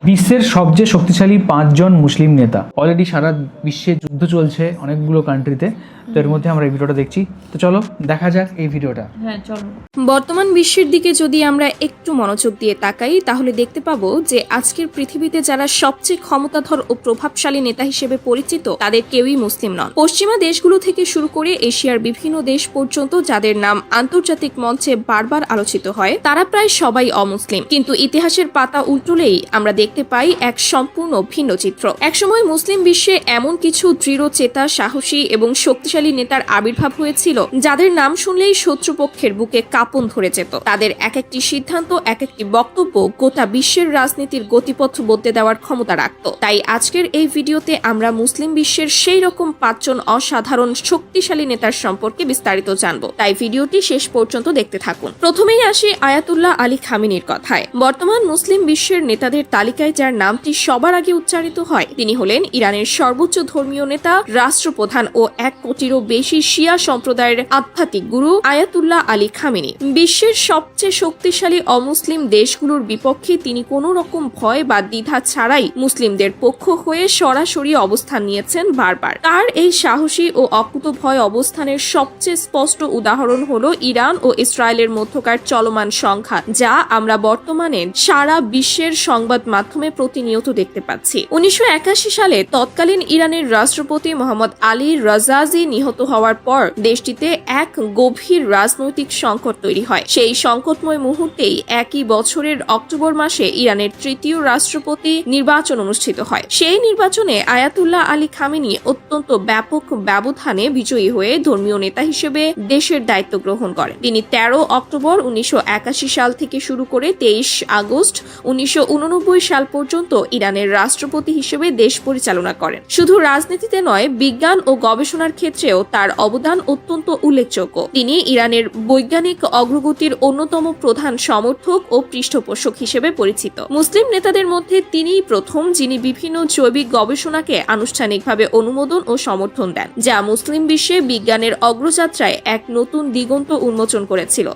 বিশ্বের সবচেয়ে শক্তিশালী 5 জন মুসলিম নেতা। অলরেডি সারা বিশ্বে যুদ্ধ চলছে অনেকগুলো কান্ট্রিতে, তো এর মধ্যে আমরা এই ভিডিওটা দেখছি। তো চলো দেখা যাক এই ভিডিওটা। হ্যাঁ চলো। বর্তমান বিশ্বের দিকে যদি আমরা একটু মনোযোগ দিয়ে তাকাই তাহলে দেখতে পাবো যে আজকের পৃথিবীতে যারা সবচেয়ে ক্ষমতাধর ও প্রভাবশালী নেতা হিসেবে পরিচিত তাদের কেউই মুসলিম নন। পশ্চিমা দেশগুলো থেকে শুরু করে এশিয়ার বিভিন্ন দেশ পর্যন্ত যাদের নাম আন্তর্জাতিক মঞ্চে বারবার আলোচিত হয় তারা প্রায় সবাই অমুসলিম। কিন্তু ইতিহাসের পাতা উল্টোলেই আমরা দেখতে পাই এক সম্পূর্ণ ভিন্ন চিত্র। একসময় মুসলিম বিশ্বে এমন কিছু দৃঢ় চেতা, সাহসী এবং শক্তিশালী নেতার আবির্ভাব হয়েছিল যাদের নাম শুনলেই শত্রুপক্ষের বুকে কাঁপন ধরে যেত। তাদের এক একটি সিদ্ধান্ত, এক একটি বক্তব্য গোটা বিশ্বের রাজনীতির গতিপথ বদলে দেওয়ার ক্ষমতা রাখত। তাই আজকের এই ভিডিওতে আমরা মুসলিম বিশ্বের সেই রকম 5 জন অসাধারণ শক্তিশালী নেতার সম্পর্কে বিস্তারিত জানব। তাই ভিডিওটি শেষ পর্যন্ত দেখতে থাকুন। প্রথমেই আসি আয়াতুল্লাহ আলী খামেনির কথায়। বর্তমান মুসলিম বিশ্বের নেতাদের তালিকায় যার নামটি সবার আগে উচ্চারিত হয় তিনি হলেন ইরানের সর্বোচ্চ ধর্মীয় নেতা, রাষ্ট্রপ্রধান ও 1 কোটিরও বেশি শিয়া সম্প্রদায়ের আধ্যাত্মিক গুরু আয়াতুল্লাহ আলী খামেনি। বিশ্বের সবচেয়ে শক্তিশালী অমুসলিম দেশগুলোর বিপক্ষে তিনি কোনো রকম ভয় বা দ্বিধা ছাড়াই মুসলিমদের পক্ষ হয়ে সরাসরি অবস্থান নিয়েছেন বারবার। তার এই সাহসী ও অকুতভয় অবস্থানের সবচেয়ে স্পষ্ট উদাহরণ হলো ইরান ও ইসরায়েলের মধ্যকার চলমান সংঘাত, যা আমরা বর্তমানে সারা বিশ্বের সংবাদ মাধ্যমে প্রতিনিয়ত দেখতে পাচ্ছি। 1981 সালে তৎকালীন ইরানের রাষ্ট্রপতি মোহাম্মদ আলী রাজাজি নিহত হওয়ার পর দেশটিতে এক গভীর রাজনৈতিক সংকট তৈরি হয়। সেই সংকটময় মুহূর্তেই একই বছরের অক্টোবর মাসে ইরানের 3য় রাষ্ট্রপতি নির্বাচন অনুষ্ঠিত হয়। সেই নির্বাচনে আয়াতুল্লাহ আলী খামেনি অত্যন্ত ব্যাপক ব্যবধানে বিজয়ী হয়ে ধর্মীয় নেতা হিসেবে দেশের দায়িত্ব গ্রহণ করেন। তিনি 13 অক্টোবর 1981 সাল থেকে শুরু করে 23 আগস্ট 1989 সাল পর্যন্ত ইরানের রাষ্ট্রপতি হিসেবে দেশ পরিচালনা করেন। শুধু রাজনীতিতে নয়, বিজ্ঞান ও গবেষণার ক্ষেত্রেও তার অবদান অত্যন্ত উল্লেখযোগ্য। তিনি ইরানের বৈজ্ঞানিক অগ্রগতির অন্যতম প্রধান সমর্থক ও পৃষ্ঠপোষক হিসেবে পরিচিত। মুসলিম নেতাদের মধ্যে তিনিই প্রথম যিনি বিভিন্ন জৈবিক গবেষণাকে আনুষ্ঠানিকভাবে অনুমোদন ও সমর্থন দেন, যা মুসলিম বিশ্বে বিজ্ঞানের অগ্রযাত্রায় এক নতুন দিগন্ত উন্মোচন করেছিল।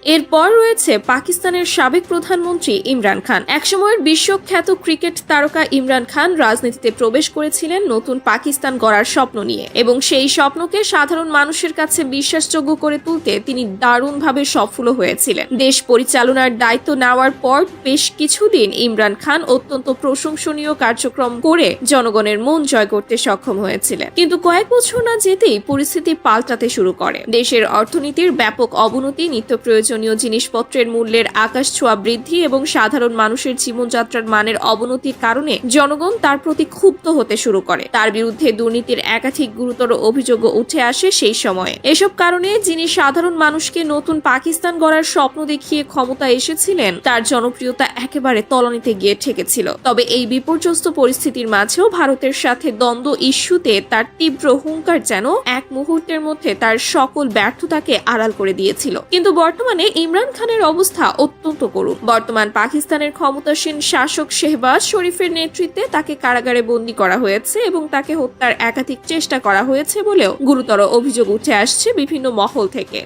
এরপর রয়েছে পাকিস্তানের সাবেক প্রধানমন্ত্রী ইমরান খান। একসময়ের বিশ্বখ্যাত ক্রিকেট তারকা ইমরান খান রাজনীতিতে প্রবেশ করেছিলেন নতুন পাকিস্তান গড়ার স্বপ্ন নিয়ে, এবং সেই স্বপ্নকে সাধারণ মানুষের কাছে বিশ্বাসযোগ্য করে তুলতে তিনি দারুণভাবে সফল হয়েছিলেন। দেশ পরিচালনার দায়িত্ব নেওয়ার পর বেশ কিছুদিন ইমরান খান অত্যন্ত প্রশংসনীয় কার্যক্রম করে জনগণের মন জয় করতে সক্ষম হয়েছিলেন। কিন্তু কয়েক বছর না যেতেই পরিস্থিতি পাল্টাতে শুরু করে। দেশের অর্থনীতির ব্যাপক অবনতি, নিত্য প্রয়োজনীয় জিনিসপত্রের মূল্যের আকাশছোঁয়া বৃদ্ধি এবং সাধারণ মানুষের জীবনযাত্রার মানের অবনতির কারণে জনগণ তার প্রতি ক্ষুব্ধ হতে শুরু করে। তার বিরুদ্ধে দুর্নীতির একাধিক গুরুতর অভিযোগও উঠে আসে সেই সময়ে। এসব কারণে যিনি সাধারণ মানুষকে নতুন পাকিস্তান গড়ার স্বপ্ন দেখিয়ে ক্ষমতা এসেছিলেন তার জনপ্রিয়তা একেবারে তলানিতে গিয়ে ঠেকেছিল। তবে এই বিপর্যস্ত পরিস্থিতির মাঝেও ভারতের সাথে দ্বন্দ্ব ইস্যুতে তার তীব্র হুঙ্কার যেন এক মুহূর্তের মধ্যে তার সকল ব্যর্থতাকে আড়াল করে দিয়েছিল। কিন্তু বর্তমানে ইমরান খানের অবস্থা অত্যন্ত করুণ। বর্তমান পাকিস্তানের ক্ষমতাসীন শাসক শেহবাজ শরীফের নেতৃত্বে তাকে কারাগারে বন্দী করা হয়েছে এবং তাকে হত্যার একাধিক চেষ্টা করা হয়েছে বলেও গুরুতর অভিযোগ উঠে আসছে বিভিন্ন মহল থেকে।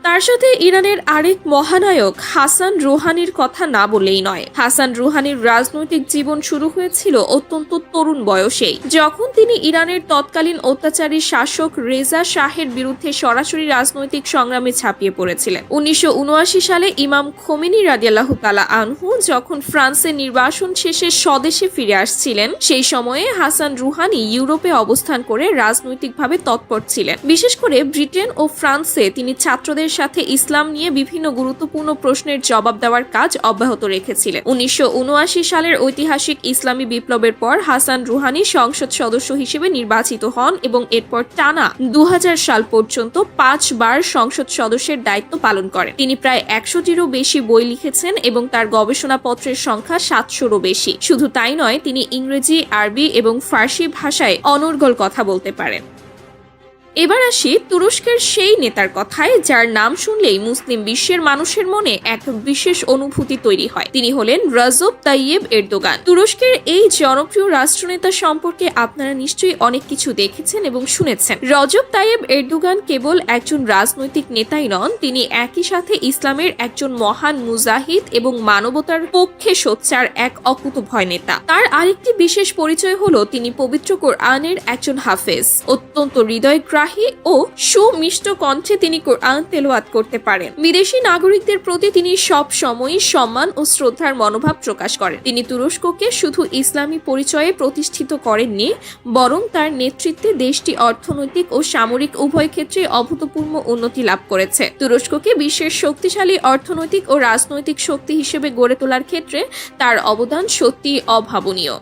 তার সাথে ইরানের আরেক মহানায়ক হাসান রুহানির কথা না বললেই নয়। হাসান রুহানির রাজনৈতিক জীবন শুরু হয়েছিল অত্যন্ত তরুণ বয়সেই, যখন তিনি ইরানের তৎকালীন অত্যাচারী শাসক রেজা শাহের বিরুদ্ধে সরাসরি রাজনৈতিক সংগ্রামে ঝাঁপিয়ে পড়েছিলেন। 1979 সালে ইমাম খোমেনি রাদিয়াল্লাহু তাআলা আনহু যখন ফ্রান্সের নির্বাসন শেষে স্বদেশে ফিরে আসছিলেন, সেই সময়ে হাসান রুহানি ইউরোপে অবস্থান করে রাজনৈতিকভাবে তৎপর ছিলেন। বিশেষ করে ব্রিটেন ও ফ্রান্সে তিনি ছাত্রদের সাথে ইসলাম নিয়ে বিভিন্ন গুরুত্বপূর্ণ প্রশ্নের জবাব দেওয়ার কাজ অব্যাহত রেখেছিলেন। 1979 সালের ঐতিহাসিক ইসলামী বিপ্লবের পর হাসান রুহানি সংসদ সদস্য হিসেবে নির্বাচিত হন এবং এরপর টানা 2000 সাল পর্যন্ত 5 বার সংসদ সদস্যের দায়িত্ব পালন করেন। তিনি প্রায় 100টিরও বেশি বই লিখেছেন এবং তার গবেষণাপত্রের সংখ্যা 700রও বেশি। শুধু তাই নয়, তিনি ইংরেজি, আরবি এবং ফার্সি ভাষায় অনর্গল কথা বলতে পারেন। এবার আসি তুরস্কের সেই নেতার কথায় যার নাম শুনলেই মুসলিম বিশ্বের মানুষের মনে এক বিশেষ অনুভূতি তৈরি হয়। তিনি হলেন রজব তাইয়েব এরদোগান। তুরস্কের এই জনপ্রিয় রাষ্ট্রনেতা সম্পর্কে আপনারা নিশ্চয়ই অনেক কিছু দেখেছেন এবং শুনেছেন। রজব তাইয়েব এরদোগান কেবল একজন রাজনৈতিক নেতাই নন, তিনি একই সাথে ইসলামের একজন মহান মুজাহিদ এবং মানবতার পক্ষে সোচ্চার এক অকুতোভয় নেতা। তার আরেকটি বিশেষ পরিচয় হলো তিনি পবিত্র কোরআনের একজন হাফেজ। অত্যন্ত হৃদয়গ্রাহী ও সুমিষ্ট কণ্ঠে তিনি কোরআন তেলাওয়াত করতে পারেন। বিদেশি নাগরিকদের প্রতি তিনি সব সময়ই সম্মান ও শ্রদ্ধার মনোভাব প্রকাশ করেন। তিনি তুরস্ককে শুধু ইসলামী পরিচয়ে প্রতিষ্ঠিত করেননি, বরং তার নেতৃত্বে দেশটি অর্থনৈতিক ও সামরিক উভয় ক্ষেত্রে অভূতপূর্ব উন্নতি লাভ করেছে। তুরস্ককে বিশ্বের শক্তিশালী অর্থনৈতিক ও রাজনৈতিক শক্তি হিসেবে গড়ে তোলার ক্ষেত্রে তার অবদান সত্যিই অভাবনীয়।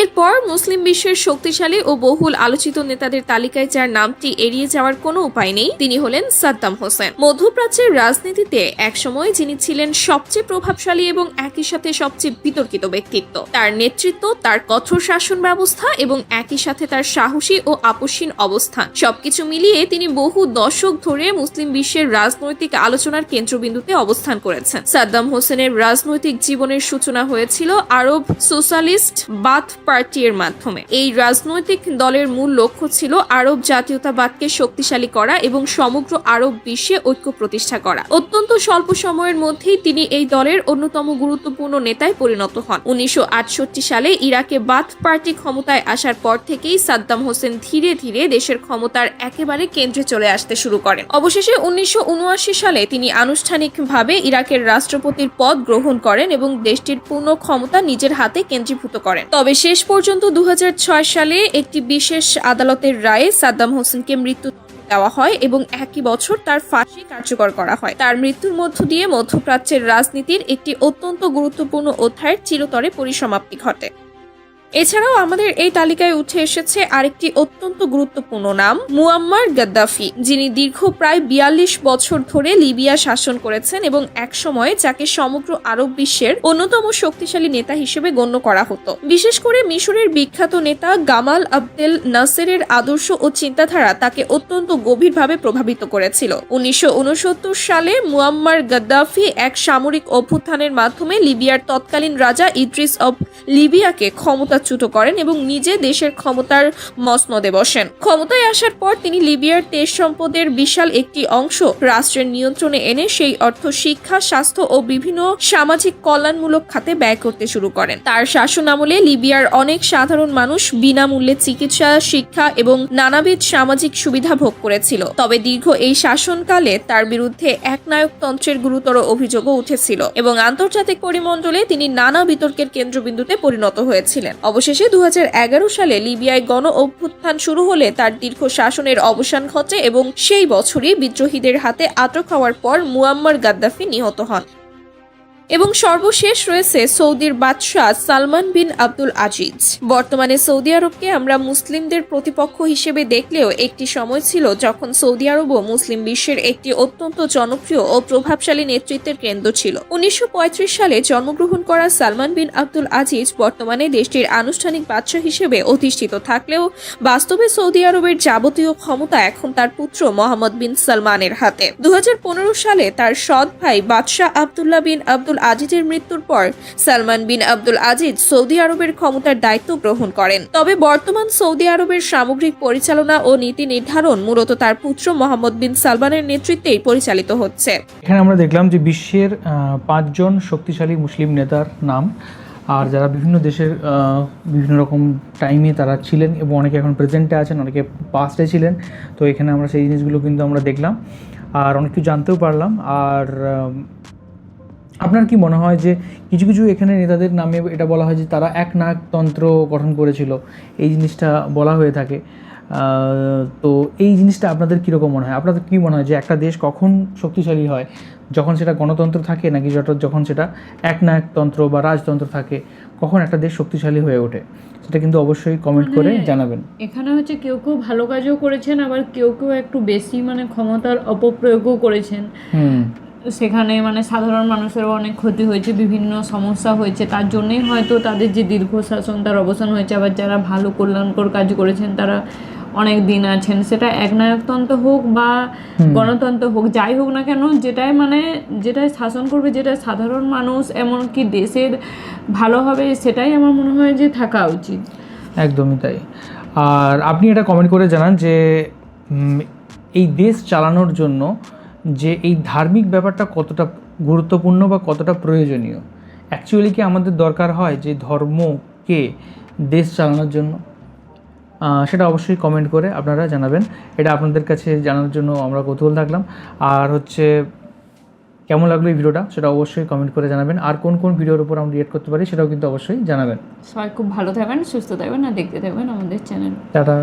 এরপর মুসলিম বিশ্বের শক্তিশালী ও বহুল আলোচিত নেতাদের তালিকায় যার নামটি এড়িয়ে যাওয়ার কোনো উপায় নেই, তিনি হলেন সাদ্দাম হোসেন। মধ্যপ্রাচ্যের রাজনীতিতে একসময় যিনি ছিলেন সবচেয়ে প্রভাবশালী এবং একই সাথে সবচেয়ে বিতর্কিত ব্যক্তিত্ব। তার নেতৃত্ব, তার কঠোর শাসন ব্যবস্থা এবং একই সাথে তার সাহসী ও আপসহীন অবস্থান, সবকিছু মিলিয়ে তিনি বহু দশক ধরে মুসলিম বিশ্বের রাজনৈতিক আলোচনার কেন্দ্রবিন্দুতে অবস্থান করেছেন। সাদ্দাম হোসেনের রাজনৈতিক জীবনের সূচনা হয়েছিল আরব সোশ্যালিস্ট বাথ পার্টির মাধ্যমে। এই রাজনৈতিক দলের মূল লক্ষ্য ছিল আরব জাতীয়তাবাদকে শক্তিশালী করা এবং সমগ্র আরব বিশ্বে ঐক্য প্রতিষ্ঠা করা। অত্যন্ত স্বল্প সময়ের মধ্যেই তিনি এই দলের অন্যতম গুরুত্বপূর্ণ নেতায় পরিণত হন। 1968 সালে ইরাকে বাথ পার্টি ক্ষমতায় আসার পর থেকেই সাদ্দাম হোসেন ধীরে ধীরে দেশের ক্ষমতার একেবারে কেন্দ্রে চলে আসতে শুরু করেন। অবশেষে 1979 সালে তিনি আনুষ্ঠানিকভাবে ইরাকের রাষ্ট্রপতির পদ গ্রহণ করেন এবং দেশটির পূর্ণ ক্ষমতা নিজের হাতে কেন্দ্রীভূত করেন। তবে শেষ পর্যন্ত 2006 সালে একটি বিশেষ আদালতের রায়ে সাদ্দাম হোসেনকে মৃত্যু দেওয়া হয় এবং একই বছর তার ফাঁসি কার্যকর করা হয়। তার মৃত্যুর মধ্য দিয়ে মধ্যপ্রাচ্যের রাজনীতির একটি অত্যন্ত গুরুত্বপূর্ণ অধ্যায়ের চিরতরে পরিসমাপ্তি ঘটে। এছাড়াও আমাদের এই তালিকায় উঠে এসেছে আরেকটি অত্যন্ত গুরুত্বপূর্ণ নাম, মুয়াম্মার গাদ্দাফি, যিনি দীর্ঘ প্রায় 42 বছর ধরে লিবিয়া শাসন করেছেন এবং একসময় যাকে সমগ্র আরব বিশ্বের অন্যতম শক্তিশালী নেতা হিসেবে গণ্য করা হতো। বিশেষ করে মিশরের বিখ্যাত নেতা গামাল আবদেল নাসেরের আদর্শ ও চিন্তাধারা তাকে অত্যন্ত গভীরভাবে প্রভাবিত করেছিল। 1969 সালে মুয়াম্মার গাদ্দাফি এক সামরিক অভ্যুত্থানের মাধ্যমে লিবিয়ার তৎকালীন রাজা ইদ্রিস অব লিবিয়াকে ক্ষমতাচ্যুত করেন এবং নিজে দেশের ক্ষমতার মসনদে বসেন। ক্ষমতায় আসার পর তিনি লিবিয়ার তেজ সম্পদের বিশাল একটি অংশ রাষ্ট্রের নিয়ন্ত্রণে এনে সেই অর্থ শিক্ষা, স্বাস্থ্য ও বিভিন্ন সামাজিক কল্যাণমূলক খাতে ব্যয় করতে শুরু করেন। তার শাসন আমলে লিবিয়ার অনেক সাধারণ মানুষ বিনামূল্যে চিকিৎসা, শিক্ষা এবং নানাবিধ সামাজিক সুবিধা ভোগ করেছিল। তবে দীর্ঘ এই শাসনকালে তার বিরুদ্ধে একনায়কতন্ত্রের গুরুতর অভিযোগও উঠেছিল এবং আন্তর্জাতিক পরিমণ্ডলে তিনি নানা বিতর্কের কেন্দ্রবিন্দুতে পরিণত হয়েছিলেন। অবশেষে 2011 সালে লিবিয়ায় গণ অভ্যুত্থান শুরু হলে তার দীর্ঘ শাসনের অবসান ঘটে এবং সেই বছরই বিদ্রোহীদের হাতে আটক হওয়ার পর মুয়াম্মার গাদ্দাফি নিহত হন। এবং সর্বশেষ রয়েছে সৌদির বাদশাহ সালমান বিন আব্দুল আজিজ। বর্তমানে সৌদি আরবকে আমরা মুসলিমদের প্রতিপক্ষ হিসেবে দেখলেও একটি সময় ছিল যখন সৌদি আরবও মুসলিম বিশ্বের একটি অত্যন্ত জনপ্রিয় ও প্রভাবশালী নেতৃত্বের কেন্দ্র ছিল। 1935 সালে জন্মগ্রহণ করা সালমান বিন আব্দুল আজিজ বর্তমানে দেশটির আনুষ্ঠানিক বাদশাহ হিসেবে অধিষ্ঠিত থাকলেও বাস্তবে সৌদি আরবের যাবতীয় ক্ষমতা এখন তার পুত্র মোহাম্মদ বিন সালমানের হাতে। 2015 সালে তার সৎ ভাই বাদশাহ আব্দুল্লাহ বিন আব্দুল আজিজের মৃত্যুর পর সালমান বিন আব্দুল আজিজ সৌদি আরবের ক্ষমতার দায়িত্ব গ্রহণ করেন। তবে বর্তমান সৌদি আরবের সামগ্রিক পরিচালনা ও নীতি নির্ধারণ মূলত তার পুত্র মোহাম্মদ বিন সালমানের নেতৃত্বেই পরিচালিত হচ্ছে। এখানে আমরা দেখলাম যে বিশ্বের 5 জন শক্তিশালী মুসলিম নেতার নাম, আর যারা বিভিন্ন দেশের বিভিন্ন রকম টাইমে তারা ছিলেন এবং অনেকে এখন প্রেজেন্টে আছেন, অনেকে পাস্টে ছিলেন। তো এখানে আমরা সেই জিনিসগুলো কিন্তু আমরা দেখলাম আর অনেক কিছু জানতেও পারলাম। আর আপনার কি মনে হয় যে কিছু কিছু এখানে নেতাদের নামে এটা বলা হয় যে তারা একনায়কতন্ত্র গঠন করেছিল, এই জিনিসটা বলা হয়ে থাকে। তো এই জিনিসটা আপনাদের কীরকম মনে হয়? আপনাদের কী মনে হয় যে একটা দেশ কখন শক্তিশালী হয়, যখন সেটা গণতন্ত্র থাকে নাকি যখন সেটা একনায়কতন্ত্র বা রাজতন্ত্র থাকে, কখন একটা দেশ শক্তিশালী হয়ে ওঠে? সেটা কিন্তু অবশ্যই কমেন্ট করে জানাবেন। এখানে হচ্ছে কেউ কেউ ভালো কাজও করেছেন, আবার কেউ কেউ একটু বেশি ক্ষমতার অপপ্রয়োগও করেছেন। সেখানে সাধারণ মানুষেরও অনেক ক্ষতি হয়েছে, বিভিন্ন সমস্যা হয়েছে। তার জন্যই হয়তো তাদের যে দীর্ঘ শাসন তার অবসান হয়েছে। আবার যারা ভালো কল্যাণকর কাজ করেছেন তারা অনেক দিন আছেন, সেটা একনায়কতন্ত্র হোক বা গণতন্ত্র হোক, যাই হোক না কেন, যেটাই শাসন করবে, যেটা সাধারণ মানুষ এমনকি দেশের ভালো হবে, সেটাই আমার মনে হয় যে থাকা উচিত। একদমই তাই। আর আপনি এটা কমেন্ট করে জানান যে এই দেশ চালানোর জন্য যে এই ধার্মিক ব্যাপারটা কতটা গুরুত্বপূর্ণ বা কতটা প্রয়োজনীয়। অ্যাকচুয়ালি কি আমাদের দরকার হয় যে ধর্মকে দেশ চালানোর জন্য? সেটা অবশ্যই কমেন্ট করে আপনারা জানাবেন। এটা আপনাদের কাছে জানার জন্য আমরা কৌতূহল থাকলাম। আর হচ্ছে কেমন লাগলো এই ভিডিওটা সেটা অবশ্যই কমেন্ট করে জানাবেন। আর কোন কোন ভিডিওর উপর আমরা রিয়েক্ট করতে পারি সেটাও কিন্তু অবশ্যই জানাবেন। সবাই খুব ভালো থাকবেন, সুস্থ থাকবেন আর দেখতে থাকবেন আমাদের চ্যানেল। টাটা।